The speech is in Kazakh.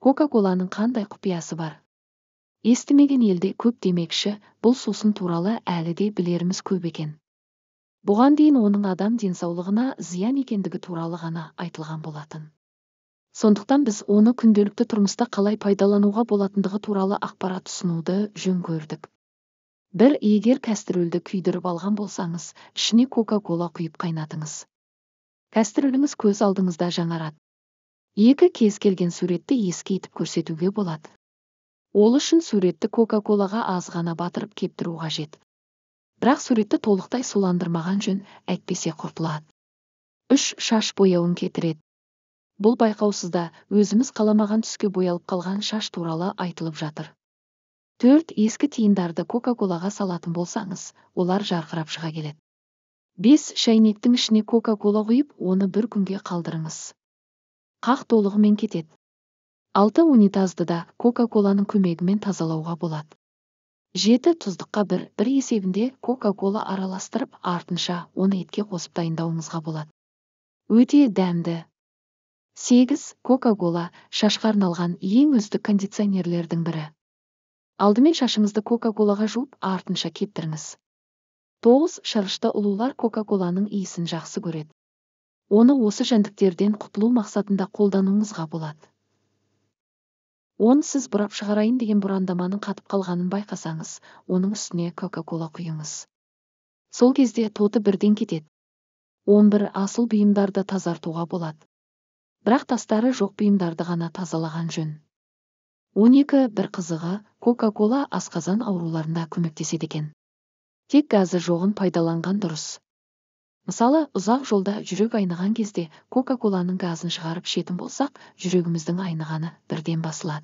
Кока-коланың қандай құпиясы бар? Естімеген елде көп демекші, бұл сусын туралы әлі де білеріміз көп екен. Бұған дейін оның адам денсаулығына зиян екендігі туралы ғана айтылған болатын. Сондықтан біз оны күнделікті тұрмыста қалай пайдалануға болатындығы туралы ақпарат ұсынуды жөн көрдік. Бір егер кәстрөлді күйдіріп алған болсаңыз, ішіне кока-кола құйып қайнатыңыз. Кәстрөліңіз көз алдыңызда жаңарады. Екі кез келген суретті еске етіп көрсетуге болады. Ол үшін суретті кока-колаға аз ғана батырып кептіру қажет. Бірақ суретті толықтай суландырмаған жөн, әйтпесе құртылады. 3. Шаш бояуын кетіреді. Бұл байқаусызда өзіміз қаламаған түске боялып қалған шаш туралы айтылып жатыр. 4. Ескі тиындарды кока-колаға салатын болсаңыз, олар жарқырап шыға келеді. 5. Шәйнектің ішіне кока-кола құйып, оны бір күнге қалдырыңыз. Қақ толығымен кетеді. 6. Унитазды да кока-коланың көмегімен тазалауға болады. 7. Тұздыққа бір есебінде кока-кола араластырып, артынша оны етке қосып дайындауыңызға болады. Өте дәмді. 8. Кока-кола шашқа арналған ең үздік кондиционерлердің бірі. Алдымен шашыңызды кока-колаға жуып, артынша кептіріңіз. 9. Шырышты ұлулар кока-коланың иісін жақсы көреді. Оны осы жәндіктерден құтылу мақсатында қолдануыңызға болады. 10. Сіз бұрап шығарайын деген бұрандаманың қатып қалғанын байқасаңыз, оның үстіне кока-кола құйыңыз. Сол кезде тоты бірден кетеді. 11. Асыл бұйымдарды тазартуға болады. Бірақ тастары жоқ бұйымдарды ғана тазалаған жөн. 12. Бір қызығы, кока-кола асқазан ауруларында көмектеседі екен. Тек газы жоғын пайдаланған дұрыс. Мысалы, ұзақ жолда жүрек айныған кезде кока-коланың газын шығарып ішетін болсақ, жүрегіміздің айнығаны бірден басылады.